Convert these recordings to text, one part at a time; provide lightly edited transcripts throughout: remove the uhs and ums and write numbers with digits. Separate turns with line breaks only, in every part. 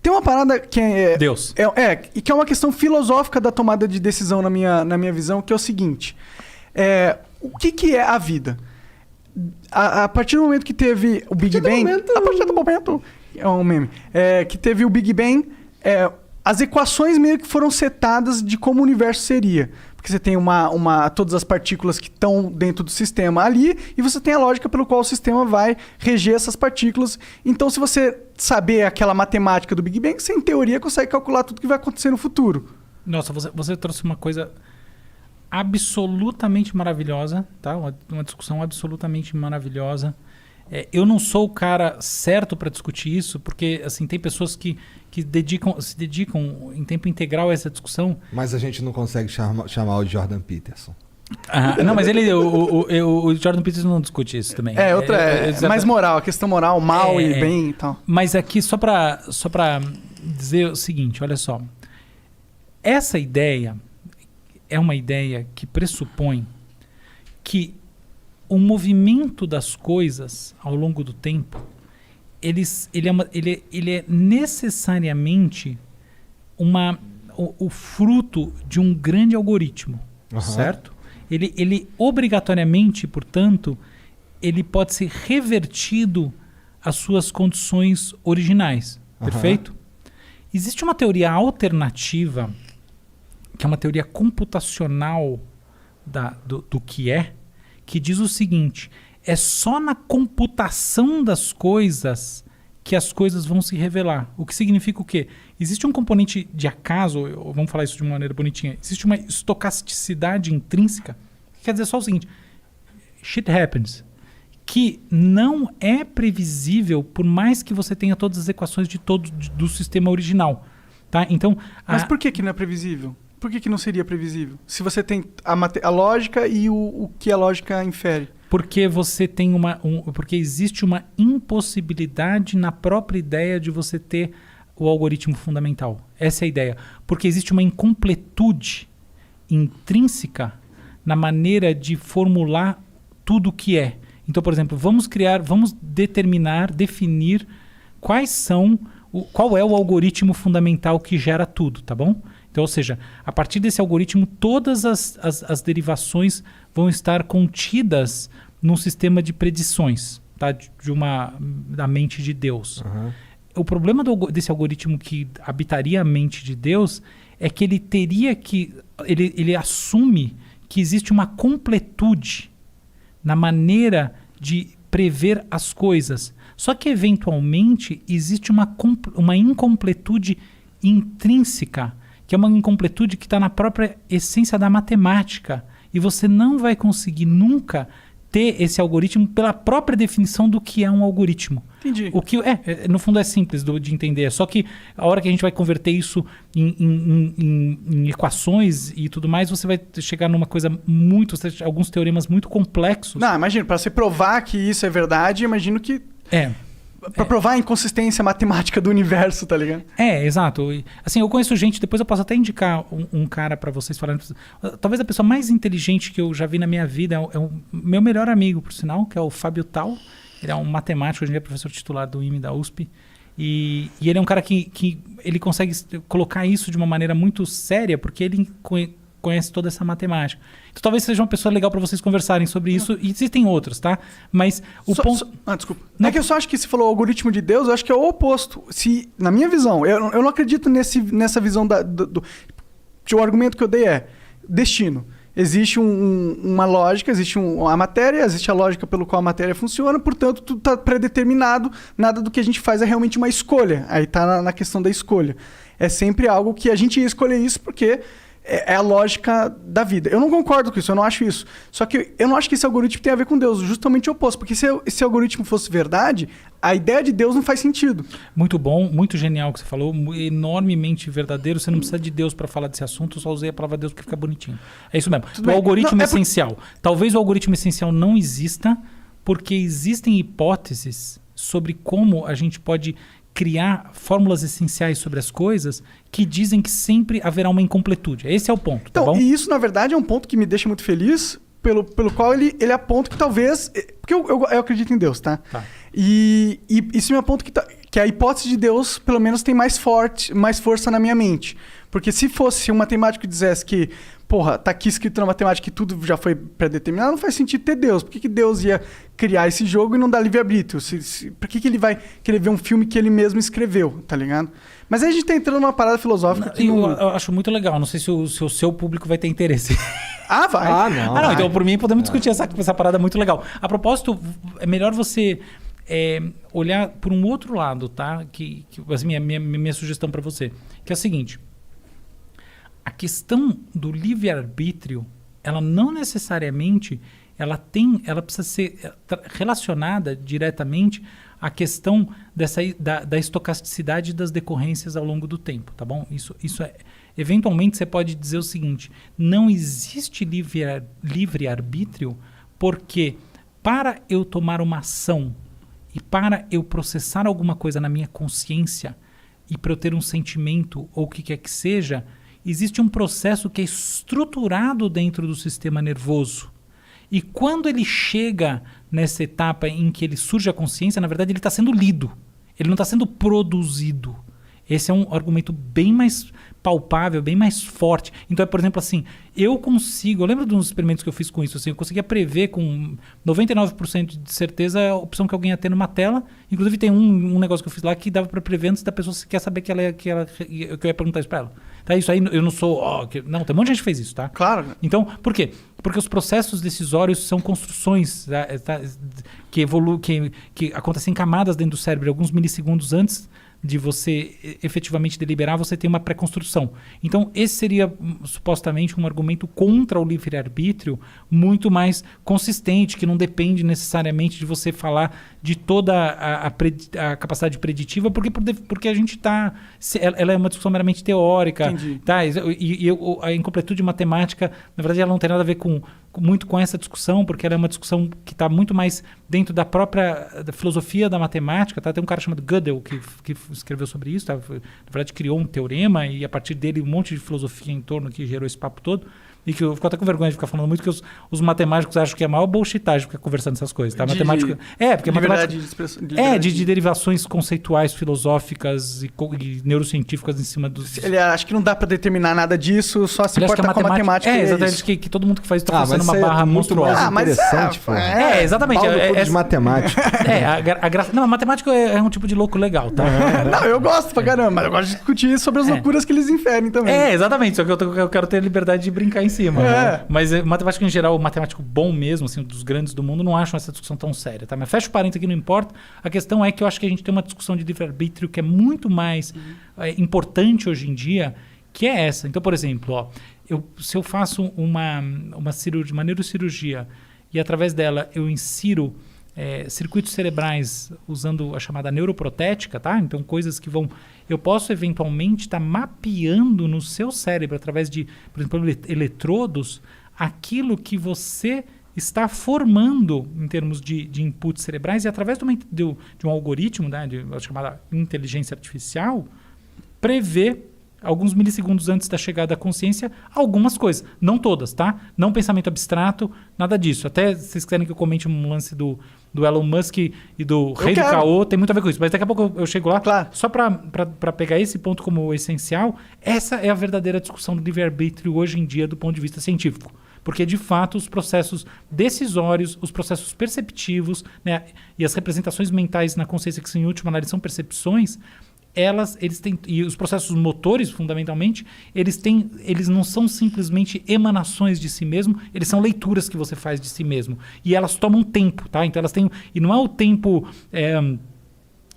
tem uma parada que é...
Deus.
E que é uma questão filosófica da tomada de decisão na minha visão, que é o seguinte. O que é a vida? A partir do momento que teve o Big Bang... A partir do momento... É um meme. Que teve o Big Bang... as equações meio que foram setadas de como o universo seria. Porque você tem todas as partículas que estão dentro do sistema ali, e você tem a lógica pelo qual o sistema vai reger essas partículas. Então, se você saber aquela matemática do Big Bang, você, em teoria, consegue calcular tudo que vai acontecer no futuro.
Nossa, você trouxe uma coisa absolutamente maravilhosa, tá? Uma discussão absolutamente maravilhosa. Eu não sou o cara certo para discutir isso, porque assim, tem pessoas que se dedicam em tempo integral a essa discussão.
Mas a gente não consegue chamar o Jordan Peterson.
Não, mas o Jordan Peterson não discute isso também.
É mais moral, a questão moral, mal e bem e tal.
Mas aqui, só para dizer o seguinte, olha só. Essa ideia é uma ideia que pressupõe que o movimento das coisas ao longo do tempo, ele é necessariamente o fruto de um grande algoritmo, certo? Ele obrigatoriamente, portanto, ele pode ser revertido às suas condições originais, perfeito? Existe uma teoria alternativa, que é uma teoria computacional do que diz o seguinte: é só na computação das coisas que as coisas vão se revelar. O que significa o quê? Existe um componente de acaso, vamos falar isso de uma maneira bonitinha, existe uma estocasticidade intrínseca, que quer dizer só o seguinte: shit happens, que não é previsível por mais que você tenha todas as equações do sistema original. Tá? Então,
mas por que não é previsível? Por que não seria previsível? Se você tem a lógica e o que a lógica infere.
Porque você tem porque existe uma impossibilidade na própria ideia de você ter o algoritmo fundamental. Essa é a ideia. Porque existe uma incompletude intrínseca na maneira de formular tudo o que é. Então, por exemplo, vamos definir qual é o algoritmo fundamental que gera tudo, tá bom? Então, ou seja, a partir desse algoritmo, todas as derivações vão estar contidas num sistema de predições, tá? Da mente de Deus. O problema desse algoritmo que habitaria a mente de Deus é que ele assume que existe uma completude na maneira de prever as coisas. Só que, eventualmente, existe uma incompletude intrínseca, que é uma incompletude que está na própria essência da matemática. E você não vai conseguir nunca ter esse algoritmo pela própria definição do que é um algoritmo.
Entendi.
O que no fundo é simples de entender. Só que a hora que a gente vai converter isso em equações e tudo mais, você vai chegar numa coisa alguns teoremas muito complexos.
Não, imagino, para você provar que isso é verdade, imagino que... Pra provar a inconsistência matemática do universo, tá ligado?
Exato. Assim, eu conheço gente, depois eu posso até indicar um cara pra vocês falarem. Talvez a pessoa mais inteligente que eu já vi na minha vida é o meu melhor amigo, por sinal, que é o Fábio Tal. Ele é um matemático, hoje em dia é professor titular do IME da USP. E ele é um cara que ele consegue colocar isso de uma maneira muito séria, porque ele conhece toda essa matemática. Então talvez seja uma pessoa legal para vocês conversarem sobre isso. E existem outros, tá? Mas o ponto...
desculpa. Não é que eu só acho que se falou algoritmo de Deus, eu acho que é o oposto. Na minha visão, eu não acredito nessa visão o argumento que eu dei é destino. Existe uma lógica, existe a matéria, existe a lógica pelo qual a matéria funciona, portanto, tudo está predeterminado, nada do que a gente faz é realmente uma escolha. Aí está na questão da escolha. É sempre algo que a gente ia escolher isso porque é a lógica da vida. Eu não concordo com isso, eu não acho isso. Só que eu não acho que esse algoritmo tem a ver com Deus, justamente o oposto. Porque se esse algoritmo fosse verdade, a ideia de Deus não faz sentido.
Muito bom, muito genial o que você falou, enormemente verdadeiro. Você não precisa de Deus para falar desse assunto, eu só usei a palavra Deus porque fica bonitinho. É isso mesmo. O algoritmo essencial. Talvez o algoritmo essencial não exista, porque existem hipóteses sobre como a gente pode criar fórmulas essenciais sobre as coisas que dizem que sempre haverá uma incompletude. Esse é o ponto, tá bom?
E isso, na verdade, é um ponto que me deixa muito feliz, pelo qual ele aponta que talvez... Porque eu acredito em Deus, tá? E isso me aponta que que a hipótese de Deus, pelo menos, tem mais força na minha mente. Porque se fosse um matemático que dissesse que, porra, tá aqui escrito na matemática que tudo já foi pré-determinado, não faz sentido ter Deus. Por que Deus ia criar esse jogo e não dar livre-arbítrio? Por que ele vai querer ver um filme que ele mesmo escreveu, tá ligado? Mas aí a gente tá entrando numa parada filosófica que
eu acho muito legal. Não sei se o seu público vai ter interesse.
Ah, vai.
Ah, não.
Ah, não, então por mim podemos discutir essa parada muito legal. A propósito, é melhor você olhar por um outro lado, tá? Que assim, minha sugestão para você, que é a seguinte: a questão do livre-arbítrio, ela não necessariamente ela precisa ser relacionada diretamente à questão da estocasticidade das decorrências ao longo do tempo, tá bom? Isso é. Eventualmente você pode dizer o seguinte: não existe livre-arbítrio porque para eu tomar uma ação e para eu processar alguma coisa na minha consciência e para eu ter um sentimento ou o que quer que seja, existe um processo que é estruturado dentro do sistema nervoso. E quando ele chega nessa etapa em que ele surge a consciência, na verdade ele está sendo lido. Ele não está sendo produzido. Esse é um argumento bem mais palpável, bem mais forte. Então, por exemplo, assim, eu lembro de uns experimentos que eu fiz com isso, assim, eu conseguia prever com 99% de certeza a opção que alguém ia ter numa tela. Inclusive tem um negócio que eu fiz lá que dava para prever antes da pessoa quer saber que eu ia perguntar isso para ela. Tá, isso aí eu não sou... não, tem um monte de gente que fez isso, tá?
Claro.
Então, por quê? Porque os processos decisórios são construções que acontecem em camadas dentro do cérebro, alguns milissegundos antes de você efetivamente deliberar, você tem uma pré-construção. Então, esse seria supostamente um argumento contra o livre-arbítrio muito mais consistente, que não depende necessariamente de você falar de toda a capacidade preditiva, porque a gente está... Ela é uma discussão meramente teórica.
Entendi.
Tá? E a incompletude matemática, na verdade, ela não tem nada a ver muito com essa discussão, porque ela é uma discussão que está muito mais dentro da própria filosofia da matemática. Tá? Tem um cara chamado Gödel que escreveu sobre isso, tá? Na verdade criou um teorema e a partir dele um monte de filosofia em torno que gerou esse papo todo. E que eu fico até com vergonha de ficar falando muito, que os matemáticos acham que é a maior bullshitagem ficar conversando essas coisas. Tá? Porque de derivações conceituais, filosóficas e neurocientíficas em cima dos...
Ele acha que não dá para determinar nada disso, só se importa com a matemática.
Exatamente, que todo mundo que faz isso está forçando uma barra monstruosa.
Interessante,
exatamente.
De matemática.
Não, a matemática é um tipo de louco legal, tá?
Não, eu gosto pra caramba, mas eu gosto de discutir sobre as loucuras que eles inferem também.
Exatamente, só que eu quero ter a liberdade de brincar em cima. Mas matemática em geral, o matemático bom mesmo, assim, dos grandes do mundo, não acham essa discussão tão séria, tá? Mas fecha o parênteses aqui, não importa. A questão é que eu acho que a gente tem uma discussão de livre-arbítrio que é muito mais importante hoje em dia, que é essa. Então, por exemplo, se eu faço uma neurocirurgia e através dela eu insiro circuitos cerebrais usando a chamada neuroprotética, tá? Então, coisas que eu posso eventualmente estar mapeando no seu cérebro através de, por exemplo, eletrodos, aquilo que você está formando em termos de inputs cerebrais e através de um algoritmo, né, de chamada inteligência artificial, prever alguns milissegundos antes da chegada à consciência, algumas coisas. Não todas, tá? Não pensamento abstrato, nada disso. Até se vocês quiserem que eu comente um lance do Elon Musk e do rei do caô, tem muito a ver com isso. Mas daqui a pouco eu chego lá.
Claro.
Só para pegar esse ponto como essencial, essa é a verdadeira discussão do livre-arbítrio hoje em dia do ponto de vista científico. Porque, de fato, os processos decisórios, os processos perceptivos, né, e as representações mentais na consciência, que em última análise são percepções, eles têm, e os processos motores, fundamentalmente, eles não são simplesmente emanações de si mesmo, eles são leituras que você faz de si mesmo. E elas tomam tempo, tá? Então elas têm... E não é o tempo...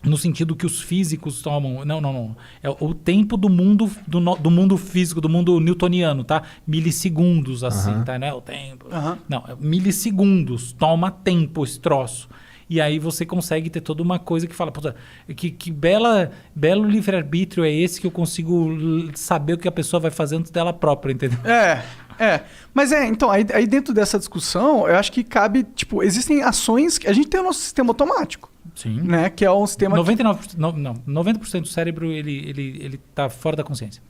no sentido que os físicos tomam. Não. É o tempo do mundo físico, do mundo newtoniano, tá? Milissegundos, assim, tá? Não é o tempo. Não, milissegundos. Toma tempo esse troço. E aí você consegue ter toda uma coisa que fala, puta, que belo livre-arbítrio é esse que eu consigo saber o que a pessoa vai fazer antes dela própria, entendeu?
Mas então, aí dentro dessa discussão, eu acho que cabe, tipo, existem ações... A gente tem o nosso sistema automático.
Sim.
Né? Que é um sistema...
90% do cérebro, ele tá fora da consciência.